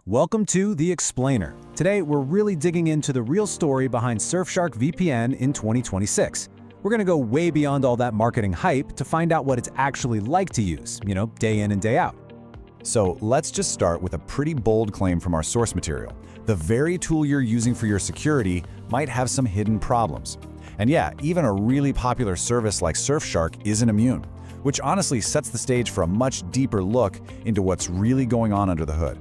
Welcome to The Explainer. Today, we're really digging into the real story behind Surfshark VPN in 2026. We're going to go way beyond all that marketing hype to find out what it's actually like to use, day in and day out. So let's just start with a pretty bold claim from our source material. The very tool you're using for your security might have some hidden problems. And yeah, even a really popular service like Surfshark isn't immune, which honestly sets the stage for a much deeper look into what's really going on under the hood.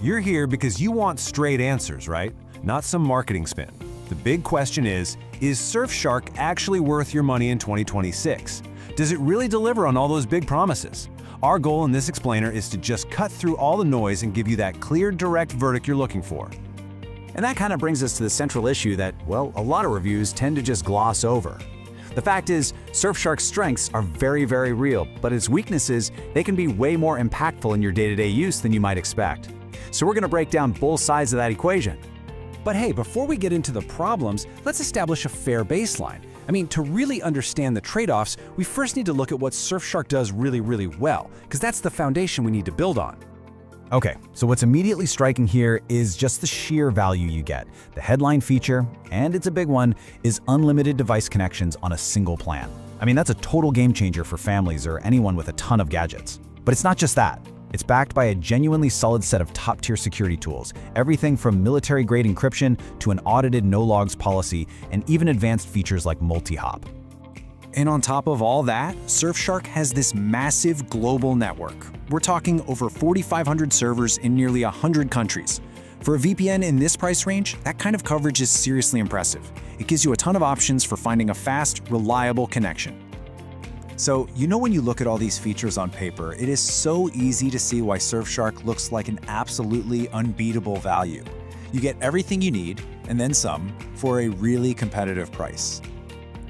You're here because you want straight answers, right? Not some marketing spin. The big question is Surfshark actually worth your money in 2026? Does it really deliver on all those big promises? Our goal in this explainer is to just cut through all the noise and give you that clear, direct verdict you're looking for. And that kind of brings us to the central issue that, well, a lot of reviews tend to just gloss over. The fact is, Surfshark's strengths are very, very real, but its weaknesses, they can be way more impactful in your day-to-day use than you might expect. So we're going to break down both sides of that equation. But hey, before we get into the problems, let's establish a fair baseline. To really understand the trade-offs, we first need to look at what Surfshark does really, really well, because that's the foundation we need to build on. Okay, so what's immediately striking here is just the sheer value you get. The headline feature, and it's a big one, is unlimited device connections on a single plan. That's a total game changer for families or anyone with a ton of gadgets. But it's not just that. It's backed by a genuinely solid set of top-tier security tools, everything from military-grade encryption to an audited no-logs policy and even advanced features like multi-hop. And on top of all that, Surfshark has this massive global network. We're talking over 4,500 servers in nearly 100 countries. For a VPN in this price range, that kind of coverage is seriously impressive. It gives you a ton of options for finding a fast, reliable connection. So, when you look at all these features on paper, it is so easy to see why Surfshark looks like an absolutely unbeatable value. You get everything you need, and then some, for a really competitive price.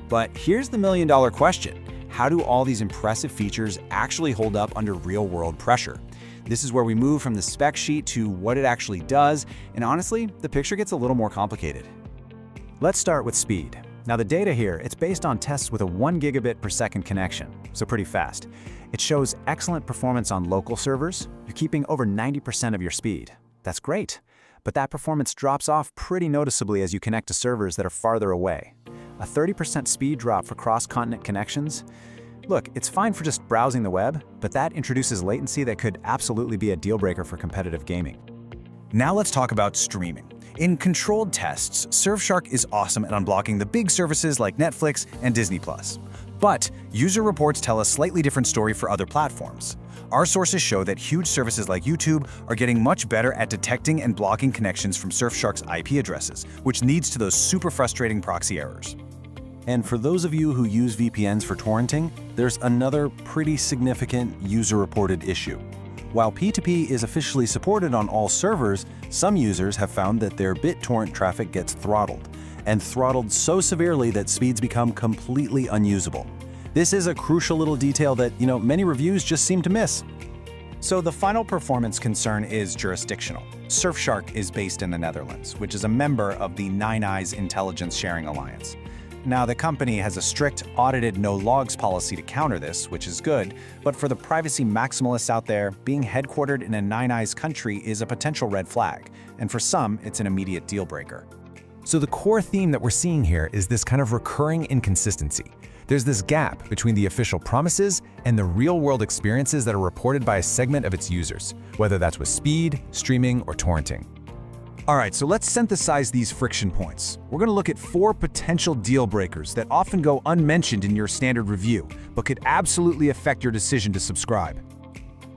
But here's the million-dollar question. How do all these impressive features actually hold up under real-world pressure? This is where we move from the spec sheet to what it actually does, and honestly, the picture gets a little more complicated. Let's start with speed. Now the data here, it's based on tests with a 1 gigabit per second connection, so pretty fast. It shows excellent performance on local servers. You're keeping over 90% of your speed. That's great, but that performance drops off pretty noticeably as you connect to servers that are farther away. A 30% speed drop for cross-continent connections? Look, it's fine for just browsing the web, but that introduces latency that could absolutely be a deal breaker for competitive gaming. Now let's talk about streaming. In controlled tests, Surfshark is awesome at unblocking the big services like Netflix and Disney+. But user reports tell a slightly different story for other platforms. Our sources show that huge services like YouTube are getting much better at detecting and blocking connections from Surfshark's IP addresses, which leads to those super frustrating proxy errors. And for those of you who use VPNs for torrenting, there's another pretty significant user-reported issue. While P2P is officially supported on all servers, some users have found that their BitTorrent traffic gets throttled, and throttled so severely that speeds become completely unusable. This is a crucial little detail that, many reviews just seem to miss. So the final performance concern is jurisdictional. Surfshark is based in the Netherlands, which is a member of the Nine Eyes Intelligence Sharing Alliance. Now, the company has a strict, audited no-logs policy to counter this, which is good, but for the privacy maximalists out there, being headquartered in a Nine Eyes country is a potential red flag, and for some, it's an immediate deal breaker. So the core theme that we're seeing here is this kind of recurring inconsistency. There's this gap between the official promises and the real-world experiences that are reported by a segment of its users, whether that's with speed, streaming, or torrenting. All right, so let's synthesize these friction points. We're going to look at 4 potential deal breakers that often go unmentioned in your standard review, but could absolutely affect your decision to subscribe.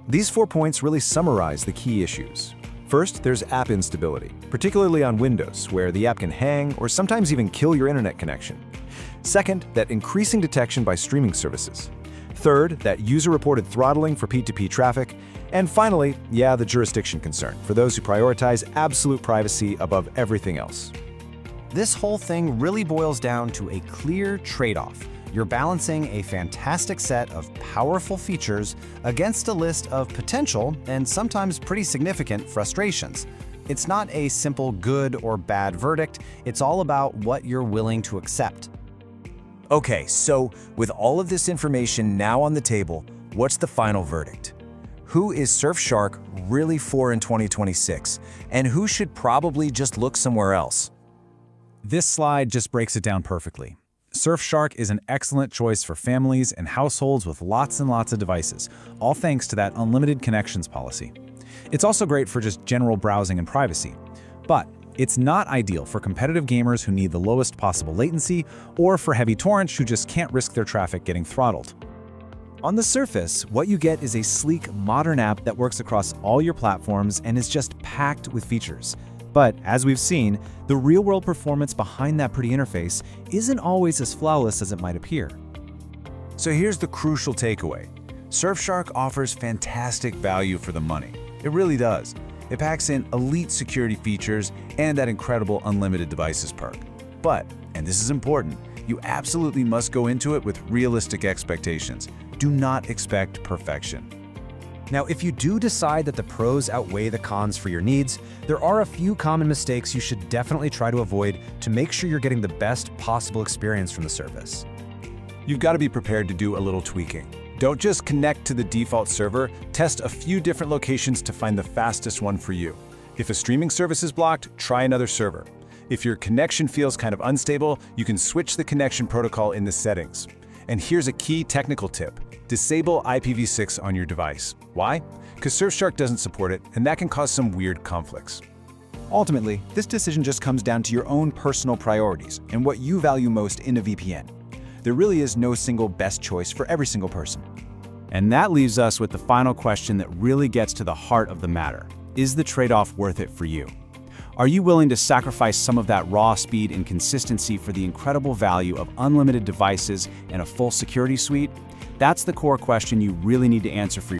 These 4 points really summarize the key issues. First, there's app instability, particularly on Windows, where the app can hang or sometimes even kill your internet connection. Second, that increasing detection by streaming services. Third, that user-reported throttling for P2P traffic. And finally, the jurisdiction concern, for those who prioritize absolute privacy above everything else. This whole thing really boils down to a clear trade-off. You're balancing a fantastic set of powerful features against a list of potential and sometimes pretty significant frustrations. It's not a simple good or bad verdict, it's all about what you're willing to accept. Okay, so with all of this information now on the table, what's the final verdict? Who is Surfshark really for in 2026? And who should probably just look somewhere else? This slide just breaks it down perfectly. Surfshark is an excellent choice for families and households with lots and lots of devices, all thanks to that unlimited connections policy. It's also great for just general browsing and privacy. But it's not ideal for competitive gamers who need the lowest possible latency, or for heavy torrents who just can't risk their traffic getting throttled. On the surface, what you get is a sleek, modern app that works across all your platforms and is just packed with features. But as we've seen, the real-world performance behind that pretty interface isn't always as flawless as it might appear. So here's the crucial takeaway. Surfshark offers fantastic value for the money. It really does. It packs in elite security features and that incredible unlimited devices perk. But, and this is important, you absolutely must go into it with realistic expectations. Do not expect perfection. Now, if you do decide that the pros outweigh the cons for your needs, there are a few common mistakes you should definitely try to avoid to make sure you're getting the best possible experience from the service. You've got to be prepared to do a little tweaking. Don't just connect to the default server, test a few different locations to find the fastest one for you. If a streaming service is blocked, try another server. If your connection feels kind of unstable, you can switch the connection protocol in the settings. And here's a key technical tip. Disable IPv6 on your device. Why? Because Surfshark doesn't support it, and that can cause some weird conflicts. Ultimately, this decision just comes down to your own personal priorities and what you value most in a VPN. There really is no single best choice for every single person. And that leaves us with the final question that really gets to the heart of the matter. Is the trade-off worth it for you? Are you willing to sacrifice some of that raw speed and consistency for the incredible value of unlimited devices and a full security suite? That's the core question you really need to answer for